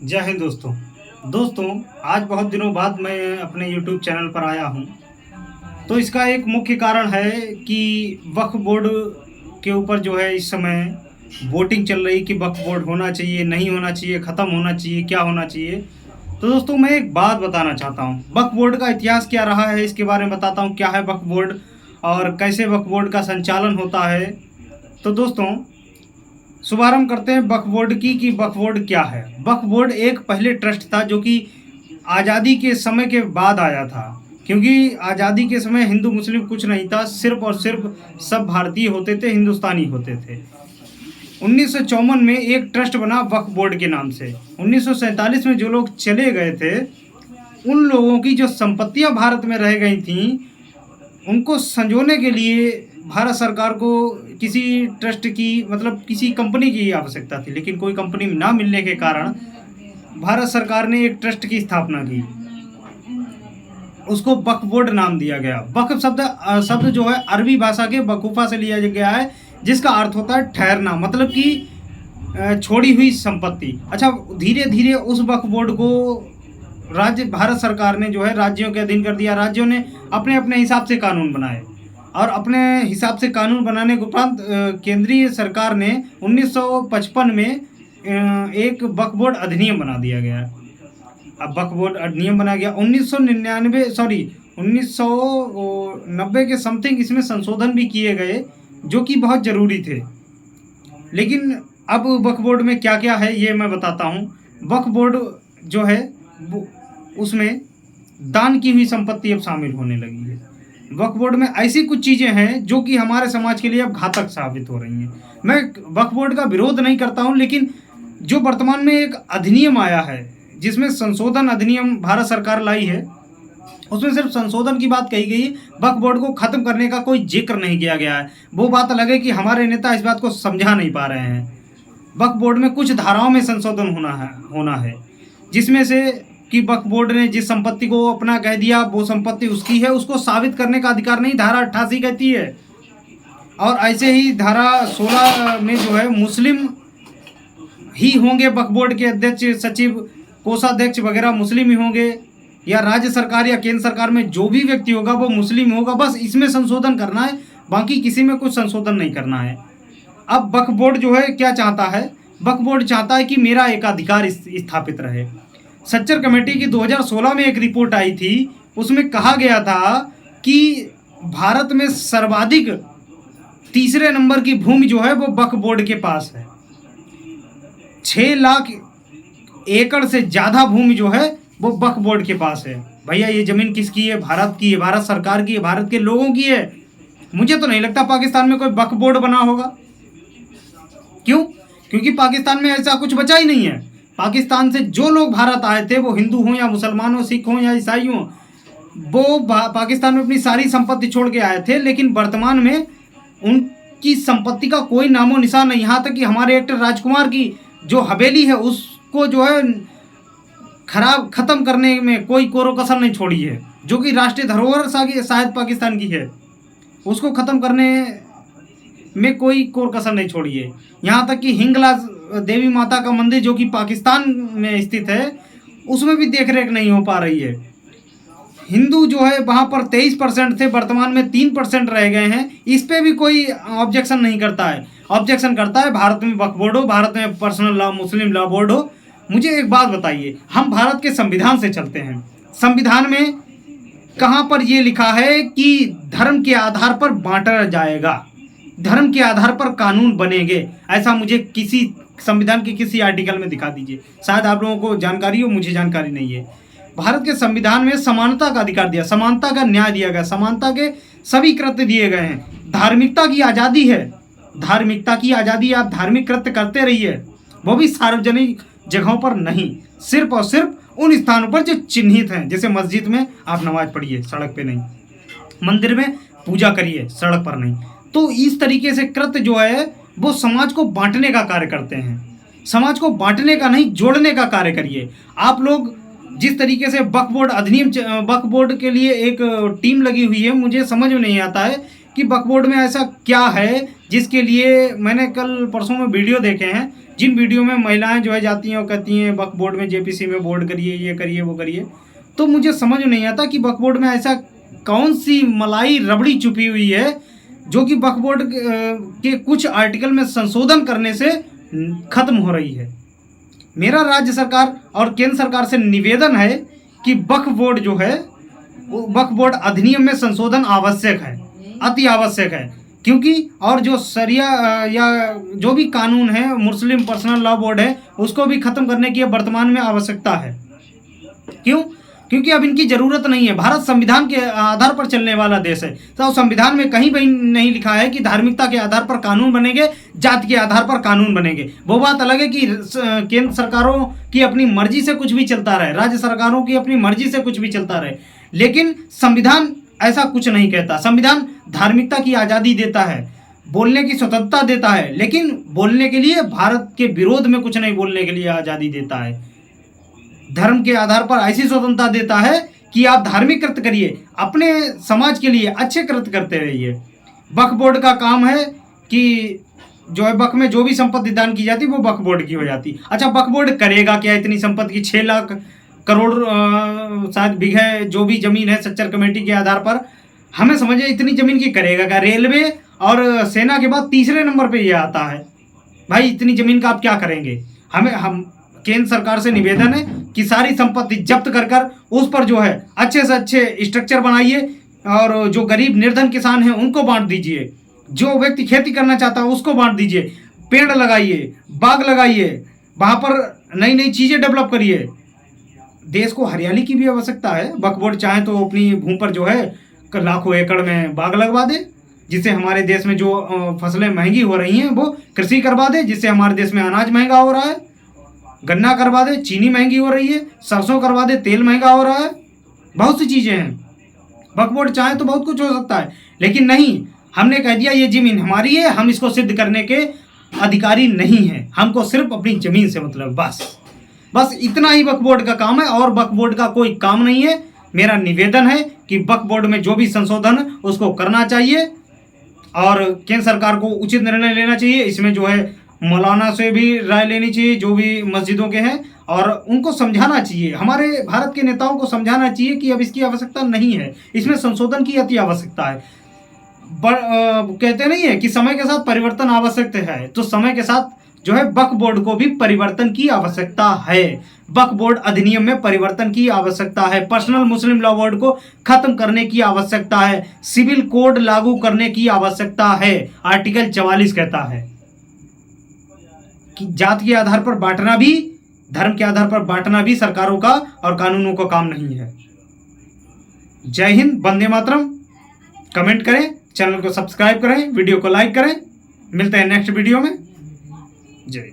जय हिंद दोस्तों। आज बहुत दिनों बाद मैं अपने यूट्यूब चैनल पर आया हूँ। तो इसका एक मुख्य कारण है कि वक्फ बोर्ड के ऊपर जो है इस समय वोटिंग चल रही कि वक्फ बोर्ड होना चाहिए, नहीं होना चाहिए, ख़त्म होना चाहिए, क्या होना चाहिए। तो दोस्तों मैं एक बात बताना चाहता हूँ, वक्फ बोर्ड का इतिहास क्या रहा है इसके बारे में बताता हूँ। क्या है वक्फ बोर्ड और कैसे वक्फ बोर्ड का संचालन होता है। तो दोस्तों शुभारंभ करते हैं वक्फ बोर्ड की कि वक्फ बोर्ड क्या है। वक्फ बोर्ड एक पहले ट्रस्ट था जो कि आज़ादी के समय के बाद आया था, क्योंकि आज़ादी के समय हिंदू मुस्लिम कुछ नहीं था, सिर्फ और सिर्फ सब भारतीय होते थे, हिंदुस्तानी होते थे। 1954 में एक ट्रस्ट बना वक्फ बोर्ड के नाम से। 1947 में जो लोग चले गए थे उन लोगों की जो संपत्तियां भारत में रह गई थीं उनको संजोने के लिए भारत सरकार को किसी ट्रस्ट की मतलब किसी कंपनी की आवश्यकता थी, लेकिन कोई कंपनी ना मिलने के कारण भारत सरकार ने एक ट्रस्ट की स्थापना की। उसको वक्फ बोर्ड नाम दिया गया। वक्फ शब्द जो है अरबी भाषा के वकूफ़ा से लिया गया है, जिसका अर्थ होता है ठहरना, मतलब कि छोड़ी हुई संपत्ति। अच्छा, धीरे धीरे उस वक्फ बोर्ड को भारत सरकार ने जो है राज्यों के अधीन कर दिया। राज्यों ने अपने अपने हिसाब से कानून बनाए और अपने हिसाब से कानून बनाने के उपरांत केंद्रीय सरकार ने 1955 में एक वक्फ बोर्ड अधिनियम बना दिया गया। अब वक्फ बोर्ड अधिनियम बना गया 1990 के समथिंग। इसमें संशोधन भी किए गए जो कि बहुत ज़रूरी थे। लेकिन अब वक्फ बोर्ड में क्या क्या है ये मैं बताता हूँ। वक्फ बोर्ड जो है उसमें दान की हुई संपत्ति अब शामिल होने लगी है। वक्फ बोर्ड में ऐसी कुछ चीज़ें हैं जो कि हमारे समाज के लिए अब घातक साबित हो रही हैं। मैं वक्फ बोर्ड का विरोध नहीं करता हूं, लेकिन जो वर्तमान में एक अधिनियम आया है जिसमें संशोधन अधिनियम भारत सरकार लाई है, उसमें सिर्फ संशोधन की बात कही गई, वक्फ बोर्ड को ख़त्म करने का कोई जिक्र नहीं किया गया है। वो बात अलग है कि हमारे नेता इस बात को समझा नहीं पा रहे हैं। वक्फ बोर्ड में कुछ धाराओं में संशोधन होना है जिसमें से कि वक्फ बोर्ड ने जिस संपत्ति को अपना कह दिया वो संपत्ति उसकी है, उसको साबित करने का अधिकार नहीं, धारा 88 कहती है। और ऐसे ही धारा 16 में जो है मुस्लिम ही होंगे वक्फ बोर्ड के अध्यक्ष, सचिव, कोषाध्यक्ष वगैरह मुस्लिम ही होंगे, या राज्य सरकार या केंद्र सरकार में जो भी व्यक्ति होगा वो मुस्लिम होगा। बस इसमें संशोधन करना है, बाकी किसी में कुछ संशोधन नहीं करना है। अब वक्फ बोर्ड जो है क्या चाहता है, वक्फ बोर्ड चाहता है कि मेरा एकाधिकार स्थापित रहे। सच्चर कमेटी की 2016 में एक रिपोर्ट आई थी, उसमें कहा गया था कि भारत में सर्वाधिक तीसरे नंबर की भूमि जो है वो वक्फ बोर्ड के पास है। 6 लाख एकड़ से ज़्यादा भूमि जो है वो वक्फ बोर्ड के पास है। भैया ये ज़मीन किसकी है? भारत की है, भारत सरकार की है, भारत के लोगों की है। मुझे तो नहीं लगता पाकिस्तान में कोई वक्फ बोर्ड बना होगा। क्यों? क्योंकि पाकिस्तान में ऐसा कुछ बचा ही नहीं है। पाकिस्तान से जो लोग भारत आए थे, वो हिंदू हों या मुसलमान हों, सिख हों या ईसाई हों, वो पाकिस्तान में अपनी सारी संपत्ति छोड़ के आए थे, लेकिन वर्तमान में उनकी संपत्ति का कोई नामो निशान नहीं। यहाँ तक कि हमारे एक्टर राजकुमार की जो हवेली है उसको जो है ख़त्म करने में कोई कोरो कसर नहीं छोड़ी है, जो कि राष्ट्रीय धरोहर शायद पाकिस्तान की है, उसको ख़त्म करने में कोई कोर कसर नहीं छोड़ी है। यहाँ तक कि हिंगलाज देवी माता का मंदिर जो कि पाकिस्तान में स्थित है, उसमें भी देख रेख नहीं हो पा रही है। हिंदू जो है वहाँ पर 23% थे, वर्तमान में 3% रह गए हैं। इस पे भी कोई ऑब्जेक्शन नहीं करता है। ऑब्जेक्शन करता है भारत में वक्फ बोर्ड हो, भारत में पर्सनल लॉ, मुस्लिम लॉ बोर्ड हो। मुझे एक बात बताइए, हम भारत के संविधान से चलते हैं। संविधान में कहाँ पर ये लिखा है कि धर्म के आधार पर बांटा जाएगा, धर्म के आधार पर कानून बनेंगे? ऐसा मुझे किसी संविधान के किसी आर्टिकल में दिखा दीजिए। शायद आप लोगों को जानकारी हो, मुझे जानकारी नहीं है। भारत के संविधान में समानता का अधिकार दिया, समानता का न्याय दिया गया, समानता के सभी कृत्य दिए गए हैं। धार्मिकता की आज़ादी है, धार्मिकता की आज़ादी। आप धार्मिक कृत्य करते रहिए, वो भी सार्वजनिक जगहों पर नहीं, सिर्फ और सिर्फ उन स्थानों पर जो चिन्हित हैं। जैसे मस्जिद में आप नमाज पढ़िए, सड़क पे नहीं, मंदिर में पूजा करिए, सड़क पर नहीं। तो इस तरीके से कृत्य जो है वो समाज को बांटने का कार्य करते हैं। समाज को बांटने का नहीं, जोड़ने का कार्य करिए। आप लोग जिस तरीके से वक्फ बोर्ड अधिनियम, वक्फ बोर्ड के लिए एक टीम लगी हुई है, मुझे समझ में नहीं आता है कि वक्फ बोर्ड में ऐसा क्या है जिसके लिए मैंने कल परसों में वीडियो देखे हैं, जिन वीडियो में महिलाएं जो है जाती हैं और कहती हैं वक्फ बोर्ड में जेपीसी में बोर्ड करिए, ये करिए, वो करिए। तो मुझे समझ नहीं आता कि वक्फ बोर्ड में ऐसा कौन सी मलाई रबड़ी छुपी हुई है जो कि वक्फ बोर्ड के कुछ आर्टिकल में संशोधन करने से खत्म हो रही है। मेरा राज्य सरकार और केंद्र सरकार से निवेदन है कि वक्फ बोर्ड जो है, वक्फ बोर्ड अधिनियम में संशोधन आवश्यक है, अति आवश्यक है। क्योंकि और जो शरिया या जो भी कानून है, मुस्लिम पर्सनल लॉ बोर्ड है, उसको भी खत्म करने की वर्तमान में आवश्यकता है। क्यों? क्योंकि अब इनकी जरूरत नहीं है। भारत संविधान के आधार पर चलने वाला देश है। तो संविधान में कहीं भी नहीं लिखा है कि धार्मिकता के आधार पर कानून बनेंगे, जाति के आधार पर कानून बनेंगे। वो बात अलग है कि केंद्र सरकारों की अपनी मर्जी से कुछ भी चलता रहे, राज्य सरकारों की अपनी मर्जी से कुछ भी चलता रहे, लेकिन संविधान ऐसा कुछ नहीं कहता। संविधान धार्मिकता की आज़ादी देता है, बोलने की स्वतंत्रता देता है, लेकिन बोलने के लिए, भारत के विरोध में कुछ नहीं बोलने के लिए आज़ादी देता है। धर्म के आधार पर ऐसी स्वतंत्रता देता है कि आप धार्मिक कृत्य करिए, अपने समाज के लिए अच्छे कृत्य करते रहिए। वक्फ बोर्ड का काम है कि जो है वक्फ में जो भी संपत्ति दान की जाती है वो वक्फ बोर्ड की हो जाती। अच्छा, वक्फ बोर्ड करेगा क्या इतनी संपत्ति की? 6 लाख करोड़ शायद बीघे जो भी जमीन है सच्चर कमेटी के आधार पर, हमें समझे इतनी जमीन की करेगा क्या? रेलवे और सेना के बाद तीसरे नंबर पे ये आता है। भाई इतनी जमीन का आप क्या करेंगे? हम केंद्र सरकार से निवेदन है कि सारी संपत्ति जब्त कर उस पर जो है अच्छे से अच्छे स्ट्रक्चर बनाइए, और जो गरीब निर्धन किसान हैं उनको बांट दीजिए, जो व्यक्ति खेती करना चाहता है उसको बांट दीजिए, पेड़ लगाइए, बाग लगाइए, वहाँ पर नई नई चीज़ें डेवलप करिए। देश को हरियाली की भी आवश्यकता है। वक्फ बोर्ड चाहे तो अपनी भूमि पर जो है लाखों एकड़ में बाग लगवा दे, जिससे हमारे देश में जो फसलें महंगी हो रही हैं वो कृषि करवा दे, जिससे हमारे देश में अनाज महंगा हो रहा है। गन्ना करवा दे, चीनी महंगी हो रही है, सरसों करवा दे, तेल महंगा हो रहा है, बहुत सी चीज़ें हैं। वक्फ बोर्ड चाहे तो बहुत कुछ हो सकता है, लेकिन नहीं, हमने कह दिया ये ज़मीन हमारी है, हम इसको सिद्ध करने के अधिकारी नहीं हैं, हमको सिर्फ अपनी ज़मीन से मतलब, बस इतना ही वक्फ बोर्ड का काम है, और वक्फ बोर्ड का कोई काम नहीं है। मेरा निवेदन है कि वक्फ बोर्ड में जो भी संशोधन उसको करना चाहिए, और केंद्र सरकार को उचित निर्णय लेना चाहिए। इसमें जो है मौलाना से भी राय लेनी चाहिए, जो भी मस्जिदों के हैं, और उनको समझाना चाहिए, हमारे भारत के नेताओं को समझाना चाहिए कि अब इसकी आवश्यकता नहीं है, इसमें संशोधन की अति आवश्यकता है। कहते नहीं है कि समय के साथ परिवर्तन आवश्यक है, तो समय के साथ जो है वक्फ बोर्ड को भी परिवर्तन की आवश्यकता है। वक्फ बोर्ड अधिनियम में परिवर्तन की आवश्यकता है। पर्सनल मुस्लिम लॉ बोर्ड को खत्म करने की आवश्यकता है। सिविल कोड लागू करने की आवश्यकता है। आर्टिकल 44 कहता है कि जाति के आधार पर बांटना भी, धर्म के आधार पर बांटना भी सरकारों का और कानूनों का काम नहीं है। जय हिंद, वंदे मातरम। कमेंट करें, चैनल को सब्सक्राइब करें, वीडियो को लाइक करें। मिलते हैं नेक्स्ट वीडियो में। जय।